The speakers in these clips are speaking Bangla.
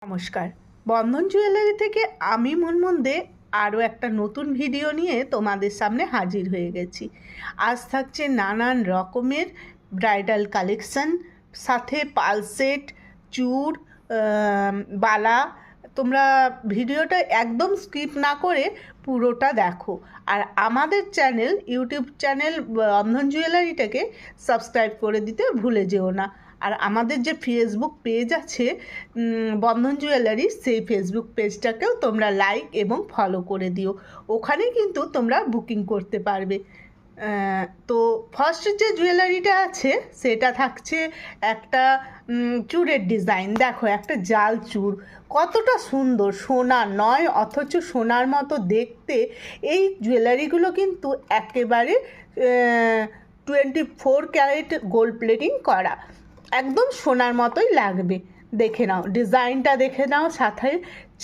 নমস্কার। বন্ধন জুয়েলারি থেকে আমি মুনমুন দে আরও একটা নতুন ভিডিও নিয়ে তোমাদের সামনে হাজির হয়ে গেছি। আজ থাকছে নানান রকমের ব্রাইডাল কালেকশন, সাথে পালসেট, চূড়, বালা। তোমরা ভিডিওটা একদম স্কিপ না করে পুরোটা দেখো। আর আমাদের চ্যানেল, ইউটিউব চ্যানেল বন্ধন জুয়েলারিটাকে সাবস্ক্রাইব করে দিতে ভুলে যেও না। আর আমাদের যে ফেসবুক পেজ আছে বন্ধন জুয়েলারি, সেই ফেসবুক পেজটাকেও তোমরা লাইক এবং ফলো করে দিও। ওখানে কিন্তু তোমরা বুকিং করতে পারবে। তো ফার্স্ট যে জুয়েলারিটা আছে সেটা থাকছে একটা চূড়ের ডিজাইন। দেখো, একটা জাল চূড়, কতটা সুন্দর, সোনার নয় অথচ সোনার মতো দেখতে। এই জুয়েলারিগুলো কিন্তু একেবারে 24 ক্যারেট গোল্ড প্লেটিং করা, একদম সোনার মতোই লাগবে। দেখে নাও ডিজাইনটা, দেখে নাও, সাথে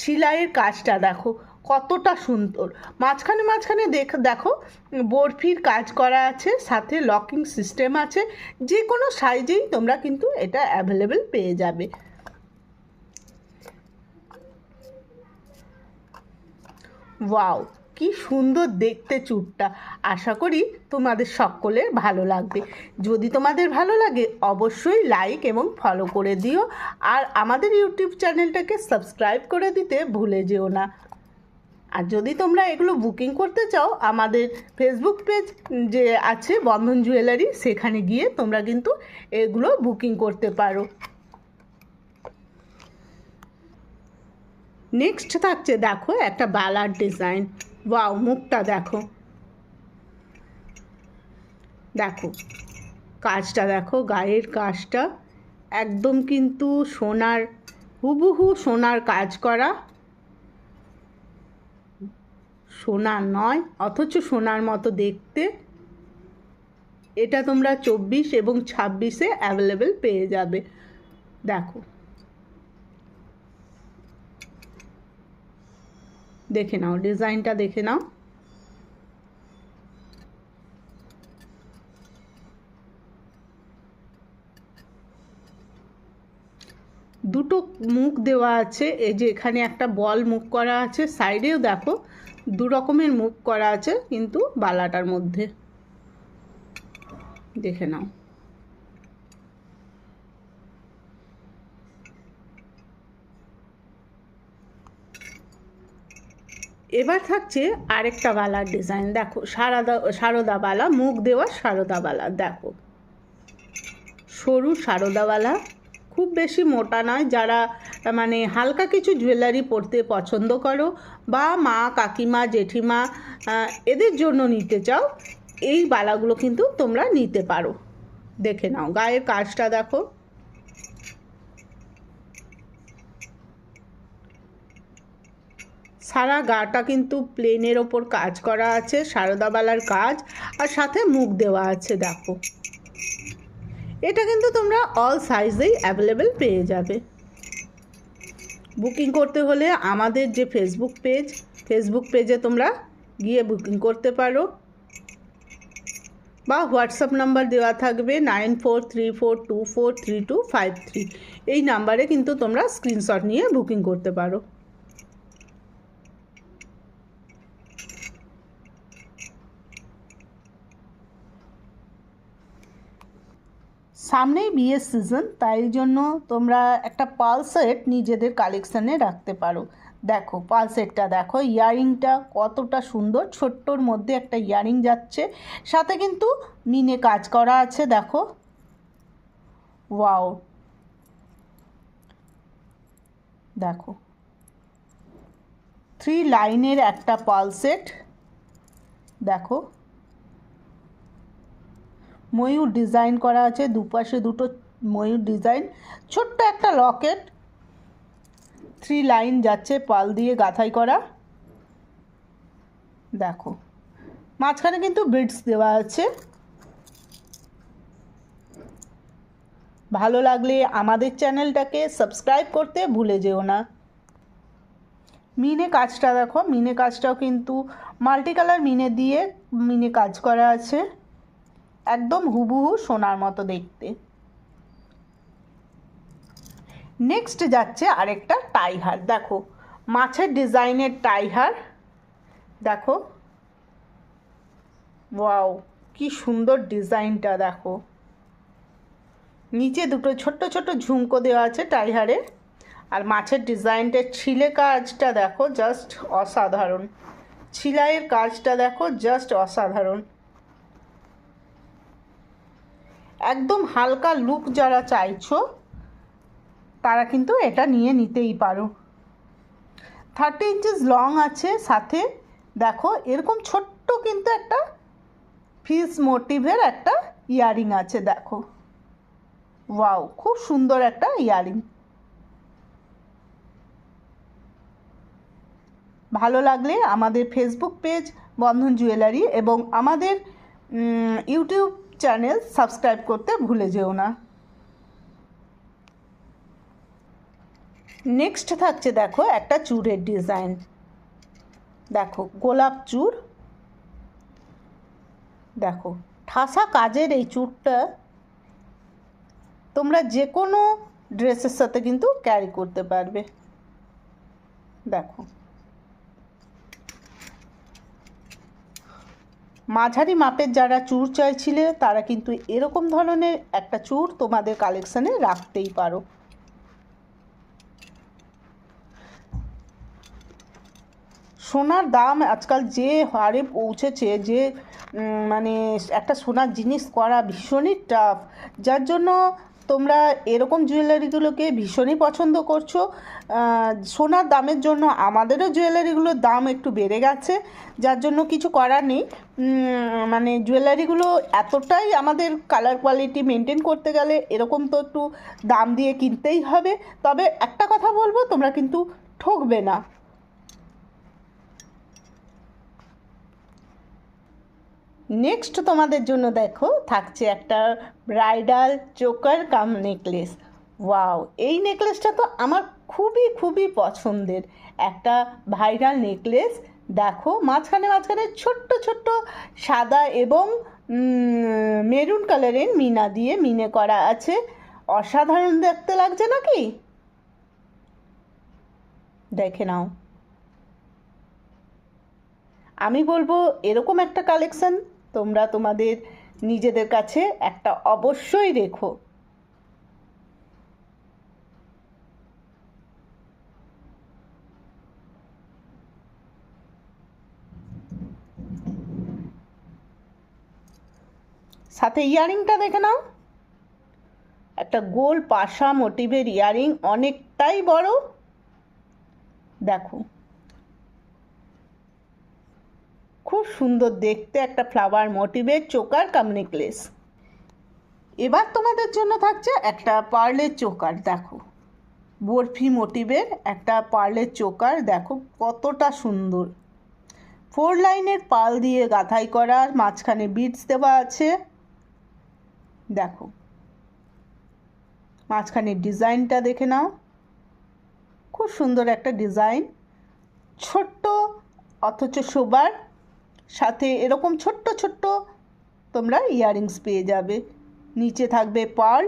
সেলাইয়ের কাজটা দেখো কতটা সুন্দর। মাঝখানে মাঝখানে দেখো বরফির কাজ করা আছে, সাথে লকিং সিস্টেম আছে। যে কোনো সাইজেই তোমরা কিন্তু এটা অ্যাভেলেবেল পেয়ে যাবে। ওয়াও, কি সুন্দর দেখতে চূড়টা। আশা করি তোমাদের সকলের ভালো লাগবে। যদি তোমাদের ভালো লাগে অবশ্যই লাইক এবং ফলো করে দিও। আর আমাদের ইউটিউব চ্যানেলটাকে সাবস্ক্রাইব করে দিতে ভুলে যেও না। আর যদি তোমরা এগুলো বুকিং করতে চাও, আমাদের ফেসবুক পেজ যে আছে বন্ধন জুয়েলারি, সেখানে গিয়ে তোমরা কিন্তু এগুলো বুকিং করতে পারো। নেক্সট থাকছে, দেখো, একটা বালার ডিজাইন। ওয়াও, মুখটা দেখো, দেখো কাজটা দেখো, গায়ের কাজটা একদম কিন্তু সোনার, হুবহু সোনার কাজ করা। সোনার নয় অথচ সোনার মতো দেখতে। এটা তোমরা 24 এবং 26-এ অ্যাভেলেবেল পেয়ে যাবে। দেখো, দেখে নাও ডিজাইনটা, দেখে নাও। দুটো মুখ দেওয়া আছে, এই যে এখানে একটা বল মুখ করা আছে, সাইডেও দেখো দু রকমের মুখ করা আছে কিন্তু বালাটার মধ্যে। দেখে নাও। এবার থাকছে আরেকটা বালার ডিজাইন। দেখো, সারদা বালা, মুখ দেওয়া সারদা বালা। দেখো, সরু সারদা বালা, খুব বেশি মোটা নয়। যারা মানে হালকা কিছু জুয়েলারি পরতে পছন্দ করো, বা মা, কাকিমা, জেঠিমা এদের জন্য নিতে চাও, এই বালাগুলো কিন্তু তোমরা নিতে পারো। দেখে নাও গায়ের কাজটা দেখো। সারা গাটা কিন্তু প্লেনের ওপর কাজ করা আছে, সারদাবালার কাজ, আর সাথে মুখ দেওয়া আছে। দেখো, এটা কিন্তু তোমরা অল সাইজেই অ্যাভেলেবেল পেয়ে যাবে। বুকিং করতে হলে আমাদের যে ফেসবুক পেজে তোমরা গিয়ে বুকিং করতে পারো, বা হোয়াটসঅ্যাপ নাম্বার দেওয়া থাকবে 9434243253। এই নাম্বারে কিন্তু তোমরা স্ক্রিনশট নিয়ে বুকিং করতে পারো। সামনেই বিয়ের সিজন, তাই জন্য তোমরা একটা পার্ল সেট নিজেদের কালেকশানে রাখতে পারো। দেখো পার্ল সেটটা দেখো, ইয়ারিংটা কতটা সুন্দর, ছোট্টর মধ্যে একটা ইয়ারিং যাচ্ছে, সাথে কিন্তু মিনে কাজ করা আছে। দেখো, ওয়াও, দেখো 3 লাইনের একটা পার্ল সেট। দেখো, ময়ূর ডিজাইন করা আছে, দুপাশে দুটো ময়ূর ডিজাইন, ছোট্ট একটা লকেট, 3 লাইন যাচ্ছে পাল দিয়ে গাঁথাই করা। দেখো, মাঝখানে কিন্তু বিডস দেওয়া আছে। ভালো লাগলে আমাদের চ্যানেলটাকে সাবস্ক্রাইব করতে ভুলে যেও না। মিনে কাজটা দেখো, মিনে কাজটাও কিন্তু মাল্টি কালার মিনে দিয়ে মিনে কাজ করা আছে, একদম হুবহু সোনার মতো দেখতে। নেক্সট যাচ্ছে আরেকটা টাই হার। দেখো মাছের ডিজাইনের টাই হার, দেখো ওয়াও কি সুন্দর ডিজাইনটা। দেখো নিচে দুটো ছোট্ট ছোট্ট ঝুমকো দেওয়া আছে টাই হারে, আর মাছের ডিজাইনটা ছিলে কাজটা দেখো জাস্ট অসাধারণ। ছিলাইয়ের কাজটা দেখো জাস্ট অসাধারণ। একদম হালকা লুক যারা চাইছো তারা কিন্তু এটা নিয়ে নিতেই পারো। 30 ইঞ্চিস লং আছে, সাথে দেখো এরকম ছোট্ট কিন্তু একটা ফিস মোটিভের একটা ইয়ারিং আছে। দেখো ওয়াও খুব সুন্দর একটা ইয়ারিং। ভালো লাগলে আমাদের ফেসবুক পেজ বন্ধন জুয়েলারি এবং আমাদের ইউটিউব চ্যানেল সাবস্ক্রাইব করতে ভুলে যেও না। নেক্সট থাকছে দেখো একটা চূড়ের ডিজাইন। দেখো গোলাপ চূড়, দেখো ঠাসা কাজের এই চূড়টা তোমরা যে কোনো ড্রেসের সাথে কিন্তু ক্যারি করতে পারবে। দেখো মাঝারি মাপের যারা চূড় চাইছিলে তারা কিন্তু এরকম ধরনের একটা চূড় তোমাদের কালেকশানে রাখতেই পারো। সোনার দাম আজকাল যে হারে পৌঁছেছে, যে মানে একটা সোনার জিনিস করা ভীষণই টাফ, যার জন্য তোমরা এরকম জুয়েলারিগুলোকে ভীষণই পছন্দ করছো। সোনার দামের জন্য আমাদেরও জুয়েলারিগুলোর দাম একটু বেড়ে গেছে, যার জন্য কিছু করার নেই। মানে জুয়েলারিগুলো এতটাই আমাদের কালার কোয়ালিটি মেনটেন করতে গেলে এরকম তো একটু দাম দিয়ে কিনতেই হবে। তবে একটা কথা বলবো, তোমরা কিন্তু ঠকবে না। নেক্সট তোমাদের জন্য দেখো থাকছে একটা ব্রাইডাল চোকার কাম নেকলেস। ওয়াও এই নেকলেসটা তো আমার খুবই খুবই পছন্দের একটা ভাইরাল নেকলেস। দেখো মাঝখানে মাঝখানে ছোট্ট ছোট্ট সাদা এবং মেরুন কালারের মিনা দিয়ে মিনে করা আছে। অসাধারণ দেখতে লাগছে নাকি? দেখে নাও। আমি বলবো এরকম একটা কালেকশন তোমরা তোমাদের নিজেদের কাছে একটা অবশ্যই রেখো। সাথে ইয়ারিংটা দেখে নাও, একটা গোল পাশা মোটিভের ইয়ারিং, অনেকটাই বড়। দেখো খুব সুন্দর দেখতে একটা ফ্লাওয়ার মোটিভের চোকার কাম নেকলেস। এবার তোমাদের জন্য থাকছে একটা পার্লের চোকার। দেখো বরফি মোটিভের একটা পার্লের চোকার, দেখো কতটা সুন্দর। 4 লাইনের পাল দিয়ে গাঁথাই করা, মাঝখানে বিটস দেওয়া আছে। দেখো মাঝখানে ডিজাইনটা দেখে নাও, খুব সুন্দর একটা ডিজাইন। ছোট্ট অথচ শোবার, সাথে এরকম ছোট্ট ছোট্ট তোমরা ইয়াররিংস পেয়ে যাবে। নিচে থাকবে পার্ল।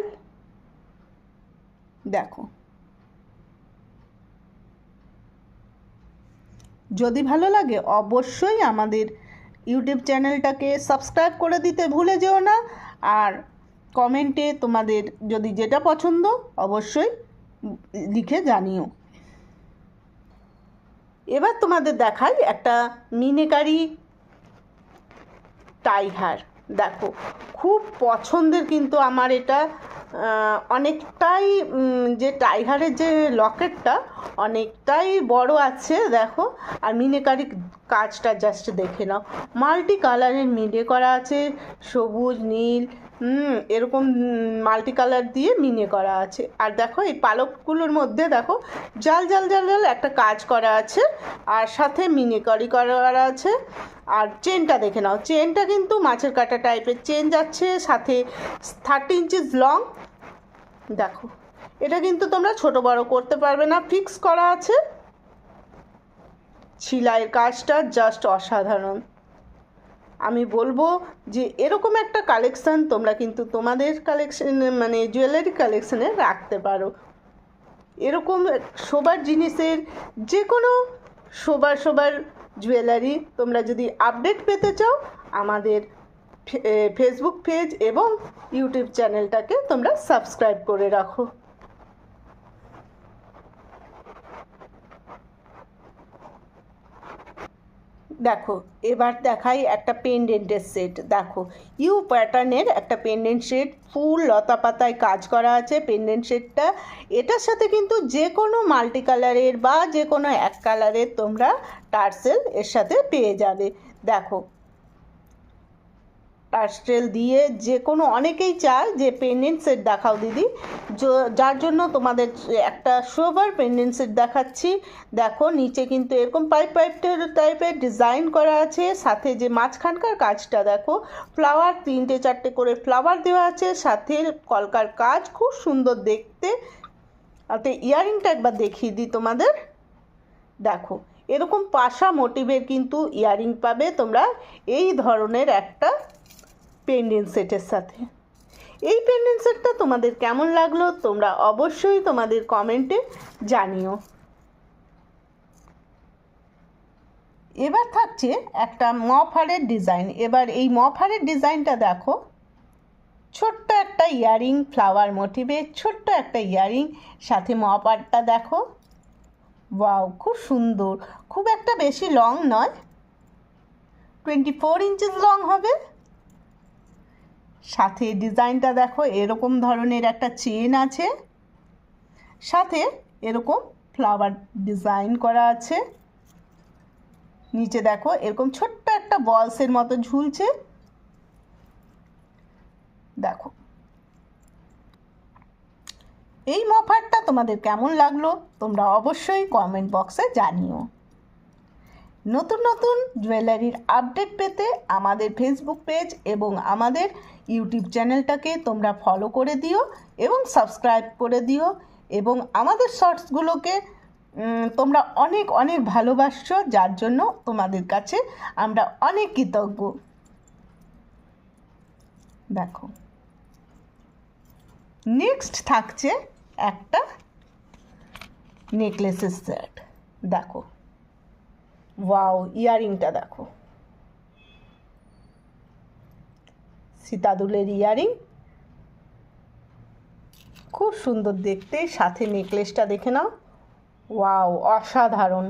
দেখো যদি ভালো লাগে অবশ্যই আমাদের ইউটিউব চ্যানেলটাকে সাবস্ক্রাইব করে দিতে ভুলে যেও না। আর কমেন্টে তোমাদের যদি যেটা পছন্দ অবশ্যই লিখে জানিও। এবার তোমাদের দেখাই একটা মিনেকারি টাই হার। দেখো খুব পছন্দের কিন্তু আমার এটা, অনেকটাই যে টাই হারের যে লকেটটা অনেকটাই বড় আছে। দেখো আর মিনেকারি কাজটা জাস্ট দেখে নাও, মাল্টি কালারের মিনে করা আছে, সবুজ নীল এরকম মাল্টি কালার দিয়ে মিনে করা আছে। আর দেখো এই পালকগুলোর মধ্যে দেখো জাল জাল জাল জাল একটা কাজ করা আছে, আর সাথে মিনেকারি করা আছে। আর চেনটা দেখে নাও, চেনটা কিন্তু মাছের কাটা টাইপের চেন যাচ্ছে, সাথে 30 ইঞ্চিস লং। দেখো এটা কিন্তু তোমরা ছোট বড় করতে পারবে না, ফিক্স করা আছে। ছিলাইয়ের কাজটা জাস্ট অসাধারণ। আমি বলবো যে এরকম একটা কালেকশান তোমরা কিন্তু তোমাদের কালেকশন মানে জুয়েলারি কালেকশানে রাখতে পারো। এরকম শোবার জিনিসের যে কোনো শোবার জুয়েলারি তোমরা যদি আপডেট পেতে চাও আমাদের ফেসবুক পেজ এবং ইউটিউব চ্যানেলটাকে তোমরা সাবস্ক্রাইব করে রাখো। দেখো এবার দেখাই একটা পেন্ডেন্টের সেট। দেখো ইউ প্যাটার্নের একটা পেন্ডেন্ট সেট, ফুল লতা পাতায় কাজ করা আছে পেন্ডেন্ট সেটটা। এটার সাথে কিন্তু যে কোনো মাল্টি কালারের বা যে কোনো এক কালারের তোমরা টার্সেল এর সাথে পেয়ে যাবে। দেখো টার্সেল দিয়ে যে কোনো, অনেকেই চায় যে পেন্ডেন্ট সেট দেখাও দিদি, যার জন্য তোমাদের একটা সোবার পেন্ডেন্ট সেট দেখাচ্ছি। দেখো নিচে কিন্তু এরকম পাইপ টাইপের ডিজাইন করা আছে, সাথে যে মাঝখানকার কাজটা দেখো ফ্লাওয়ার 3-4টে করে ফ্লাওয়ার দেওয়া আছে, সাথে কলকার কাজ খুব সুন্দর দেখতে। তাতে ইয়ারিংটা একবার দেখিয়ে দিই তোমাদের। দেখো এরকম পাশা মোটিভের কিন্তু ইয়ারিং পাবে তোমরা এই ধরনের একটা পেন্ডেন্ট সেটের সাথে। এই পেন্ডেন্ট সেটটা তোমাদের কেমন লাগলো তোমরা অবশ্যই তোমাদের কমেন্টে জানিও। এবার থাকছে একটা মফারের ডিজাইন। এবার এই মফারের ডিজাইনটা দেখো, ছোট্ট একটা ইয়ারিং ফ্লাওয়ার মোটিভের, ছোট্ট একটা ইয়ারিং, সাথে মফারটা দেখো, ওয়াও খুব সুন্দর, খুব একটা বেশি লং নয়, 24 ইঞ্চিস লং হবে। সাথে ডিজাইনটা দেখো এরকম ধরনের একটা চেন আছে, সাথে এরকম ফ্লাওয়ার ডিজাইন করা আছে। নিচে দেখো এরকম ছোট্ট একটা বলসের মতো ঝুলছে। দেখো এই মফারটা তোমাদের কেমন লাগলো তোমরা অবশ্যই কমেন্ট বক্সে জানিও। নতুন নতুন জুয়েলারির আপডেট পেতে আমাদের ফেসবুক পেজ এবং আমাদের ইউটিউব চ্যানেলটাকে তোমরা ফলো করে দিও এবং সাবস্ক্রাইব করে দিও, এবং আমাদের শর্টসগুলোকে তোমরা অনেক অনেক ভালোবাসছো, যার জন্য তোমাদের কাছে আমরা অনেক কৃতজ্ঞ। দেখো নেক্সট থাকছে একটা নেকলেসের সেট। দেখো ওয়াও ইয়ারিংটা দেখো, সীতাদুলের ইয়ারিং, খুব সুন্দর দেখতে। সাথে নেকলেসটা দেখে নাও, ওয়াও অসাধারণ।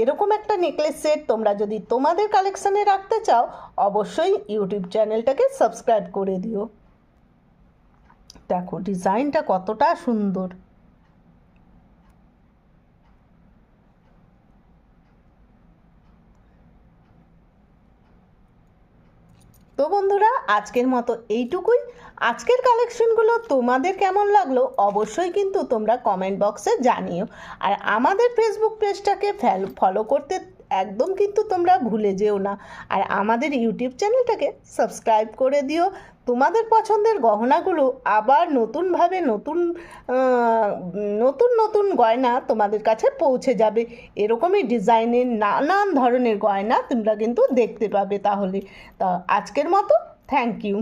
এরকম একটা নেকলেস সেট তোমরা যদি তোমাদের কালেকশানে রাখতে চাও অবশ্যই ইউটিউব চ্যানেলটাকে সাবস্ক্রাইব করে দিও। দেখো ডিজাইনটা কতটা সুন্দর। তো বন্ধুরা আজকের মতো এইটুকুই। আজকের কালেকশনগুলো তোমাদের কেমন লাগলো অবশ্যই কিন্তু তোমরা কমেন্ট বক্সে জানিও। আর আমাদের ফেসবুক পেজটাকে ফলো করতে একদম কিন্তু তোমরা ভুলে যেও না। আর আমাদের ইউটিউব চ্যানেলটাকে সাবস্ক্রাইব করে দিও। তোমাদের পছন্দের গহনাগুলো আবার নতুনভাবে নতুন গয়না তোমাদের কাছে পৌঁছে যাবে। এরকমই ডিজাইনের নানান ধরনের গয়না তোমরা কিন্তু দেখতে পাবে। তাহলে আজকের মতো থ্যাংক ইউ।